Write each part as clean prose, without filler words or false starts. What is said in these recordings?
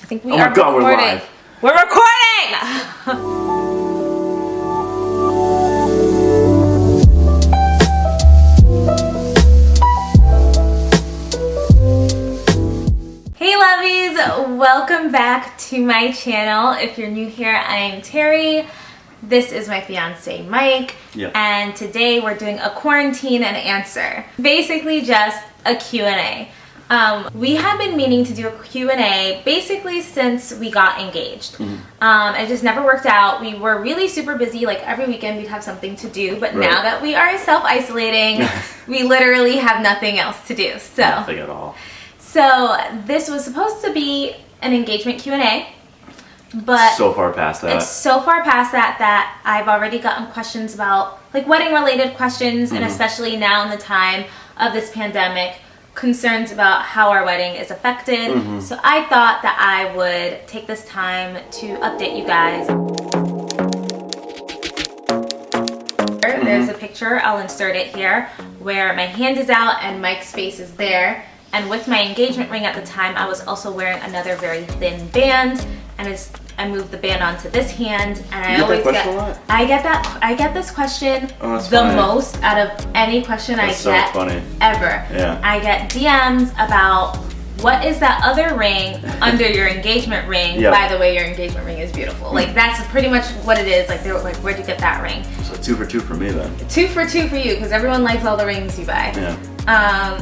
I think we Oh are my God, recording. we're live. We're recording! Hey lovies, welcome back to my channel. If you're new here, I'm Terry. This is my fiance Mike, and today we're doing a quarantine and answer. Basically just a Q&A. We have been meaning to do a Q&A basically since we got engaged. It just never worked out. We were really super busy, like every weekend we'd have something to do, but now that we are self-isolating, we literally have nothing else to do. So Nothing at all. So this was supposed to be an engagement Q&A, but So far past that. it's so far past that I've already gotten questions about like wedding related questions, and especially now in the time of this pandemic, concerns about how our wedding is affected. So I thought that I would take this time to update you guys. There's a picture, I'll insert it here, where my hand is out and Mike's face is there. And with my engagement ring at the time, I was also wearing another very thin band, and I moved the band onto this hand, and I always get this question most out of any question I get ever. Yeah. I get DMs about what is that other ring under your engagement ring? By the way, your engagement ring is beautiful. Like that's pretty much what it is. Like they're like, where'd you get that ring? So 2 for 2 for me then. 2 for 2 for you, because everyone likes all the rings you buy. Yeah.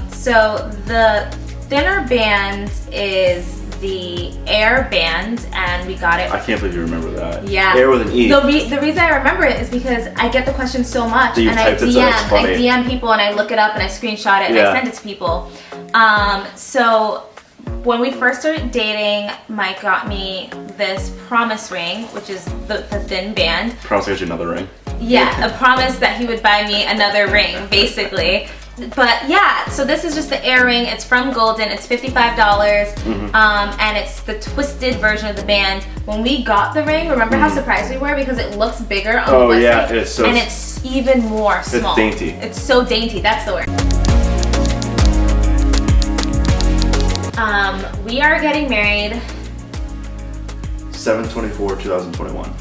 So the thinner band is the Air band, and we got it. I can't believe you remember that. Yeah. Air with an E. The reason I remember it is because I get the question so much, and I DM people, and I look it up, and I screenshot it, and I send it to people. So when we first started dating, Mike got me this promise ring, which is the thin band. Promise to get you another ring. Yeah, a promise that he would buy me another ring, basically. But yeah, so this is just the Air ring. It's from Golden. It's $55, and it's the twisted version of the band. When we got the ring, remember how surprised we were because it looks bigger on the website, and it's even more small. It's dainty. It's so dainty. That's the word. We are getting married 7/24/2021.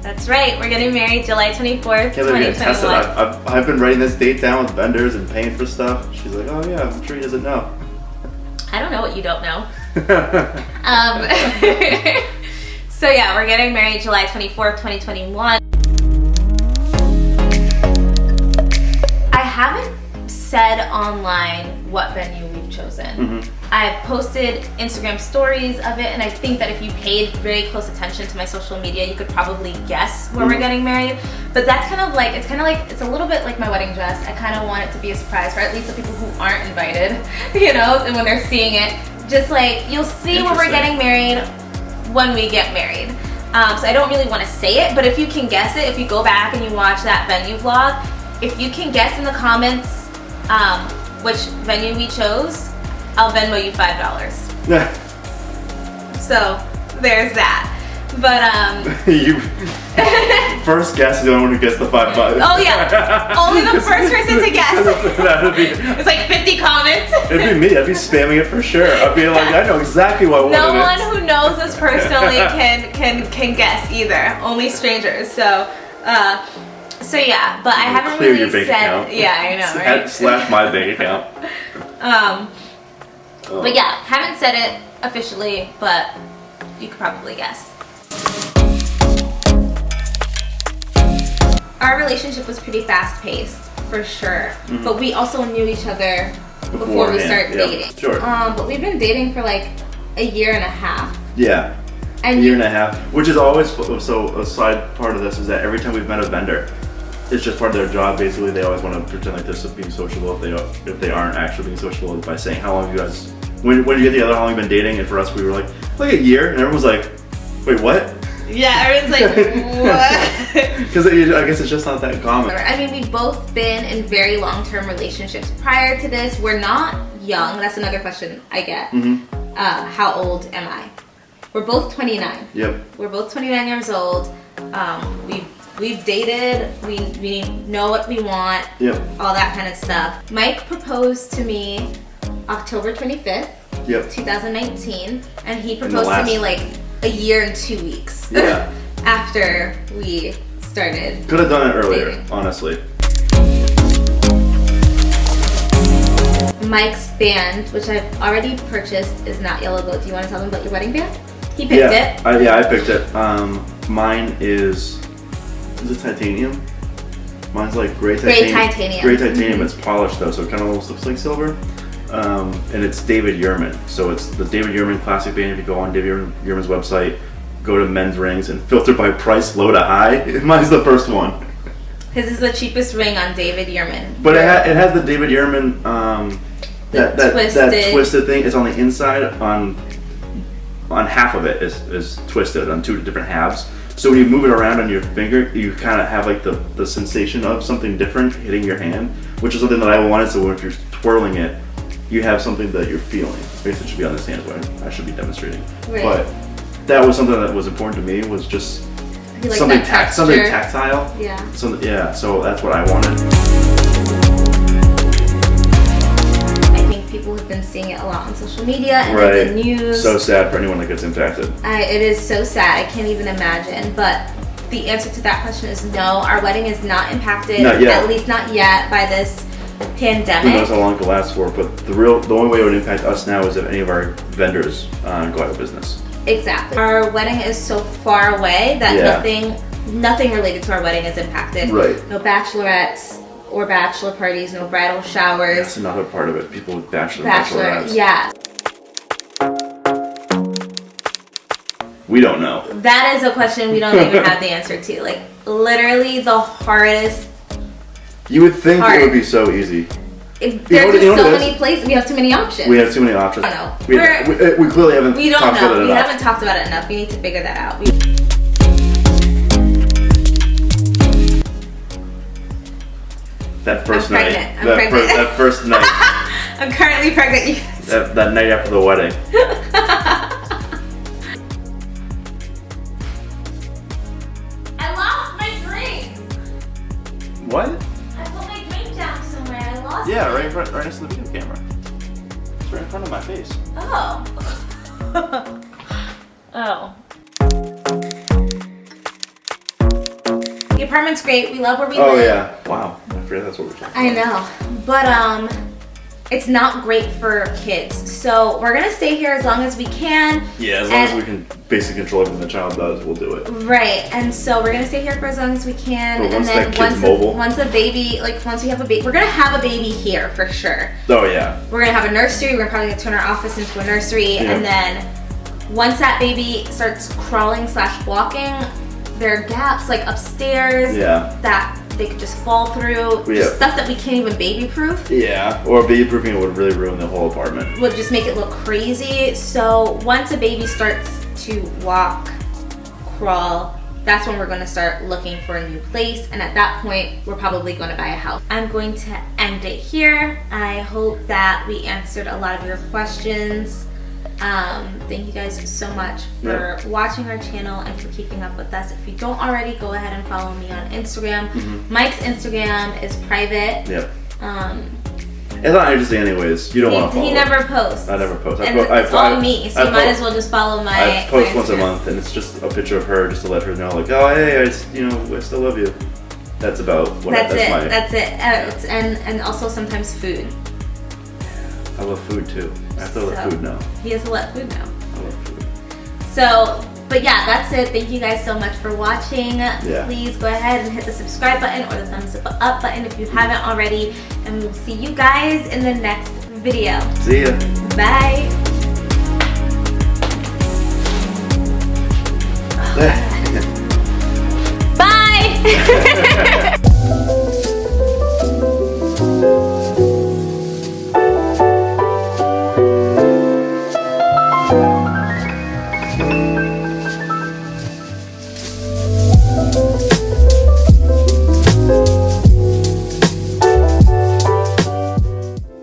That's right. We're getting married July 24th, 2021. I've been writing this date down with vendors and paying for stuff. She's like, oh yeah, I'm sure he doesn't know. I don't know what you don't know. So yeah, we're getting married July 24th, 2021. I haven't said online what venue we've chosen. I've posted Instagram stories of it, and I think that if you paid very close attention to my social media, you could probably guess where we're getting married. But that's kind of like, it's a little bit like my wedding dress. I kind of want it to be a surprise for at least the people who aren't invited, you know, and when they're seeing it. Just like, you'll see where we're getting married when we get married. So I don't really want to say it, but if you can guess it, if you go back and you watch that venue vlog, if you can guess in the comments which venue we chose, I'll Venmo you $5. So there's that. But you first guess is the only one who gets the $5. Oh yeah, only the first person to guess. It's like 50 comments. It'd be me. I'd be spamming it for sure. I'd be like, I know exactly what one it is. No one who knows us personally can guess either. Only strangers. So yeah, but I haven't clear really your bank said. account. Yeah, I know, right? Slash my bank account. But yeah, haven't said it officially, but you could probably guess. Our relationship was pretty fast-paced, for sure. But we also knew each other before we started dating. Sure. But we've been dating for like a year and a half. Yeah. And a year and a half, which is always, so a side part of this is that every time we've met a vendor, it's just part of their job. Basically, they always want to pretend like they're being sociable if they aren't actually being sociable by saying how long have you guys, when you get together, how long have you been dating? And for us, we were like a year, and everyone was like, wait, what? Yeah, everyone's like, what? Because I guess it's just not that common. I mean, we've both been in very long-term relationships prior to this. We're not young. That's another question I get. How old am I? We're both 29. Yep. We're both 29 years old. We've dated. We know what we want. Yep. All that kind of stuff. Mike proposed to me October 25th. Yep. 2019, and he the proposed to me last- like a year and 2 weeks Yeah. after we started. Could have done it earlier, dating. honestly. Mike's band, which I've already purchased, is not yellow gold. Do you want to tell them about your wedding band? He picked it. I picked it. Mine is it titanium? Mine's like gray titanium. Gray titanium. It's polished though, so it kind of almost looks like silver. And it's David Yurman. So it's the David Yurman classic band. If you go on David Yurman's website, go to men's rings and filter by price, low to high. Mine's the first one. His is the cheapest ring on David Yurman. But it has the David Yurman that twisted thing. It's on the inside. On half of it is twisted on 2 different halves. So when you move it around on your finger, you kind of have like the sensation of something different hitting your hand, which is something that I wanted. So if you're twirling it, you have something that you're feeling. Basically, it should be on this hand, where I should be demonstrating. Right. But that was something that was important to me. Was just like something something tactile. Yeah. So that's what I wanted. People have been seeing it a lot on social media and Right. in the news. So sad for anyone that gets impacted. It is so sad. I can't even imagine. But the answer to that question is no. Our wedding is not impacted. Not yet. At least not yet by this Who pandemic. knows how long it will last for? But the only way it would impact us now is if any of our vendors go out of business. Exactly. Our wedding is so far away that nothing related to our wedding is impacted. Right. No bachelorettes or bachelor parties. No bridal showers. That's another part of it. People with bachelorettes. Yeah. We don't know. That is a question we don't even have the answer to. Like literally the hardest. You would think it would be so easy. There's just so many places. We have too many options. We have too many options. I don't know. We clearly haven't We don't talked know. about it We enough. haven't talked about it enough. We need to figure that out. That first I'm night. pregnant. I'm pregnant. That first night. I'm currently pregnant, you guys. that night after the wedding. I lost my drink. What? I put my drink down somewhere. I lost Yeah, it. right next to the video camera. It's right in front of my face. Oh. Oh. The apartment's great. We love where we live. Oh yeah. Wow. I forget that's what we're talking about. I know. But it's not great for kids. So we're gonna stay here as long as we can. Yeah, as long as we can basically control everything the child does, we'll do it. Right, and so we're gonna stay here for as long as we can. But and once then that kid's mobile. once we have a baby, we're gonna have a baby here for sure. Oh yeah. We're gonna have a nursery. We're probably gonna turn our office into a nursery, Yeah. and then once that baby starts crawling/walking, there are gaps like upstairs that they could just fall through. Yeah. Just stuff that we can't even baby-proof. Yeah, or baby-proofing it would really ruin the whole apartment. Would just make it look crazy. So once a baby starts to walk, crawl, that's when we're going to start looking for a new place. And at that point, we're probably going to buy a house. I'm going to end it here. I hope that we answered a lot of your questions. Thank you guys so much for watching our channel and for keeping up with us. If you don't already, go ahead and follow me on Instagram. Mike's Instagram is private. Yep. It's not interesting anyways. You don't want to follow He never posts. I never post. And it's all me, so you might as well just follow my I post once a Instagram. month, and it's just a picture of her, just to let her know, like, oh hey, I still love you. That's about what. That's it. And also sometimes food. I love food too. I have to let food know. He has to let food know. I love food. So, but yeah, that's it. Thank you guys so much for watching. Yeah. Please go ahead and hit the subscribe button or the thumbs up button if you haven't already. And we'll see you guys in the next video. See ya. Bye. Bye.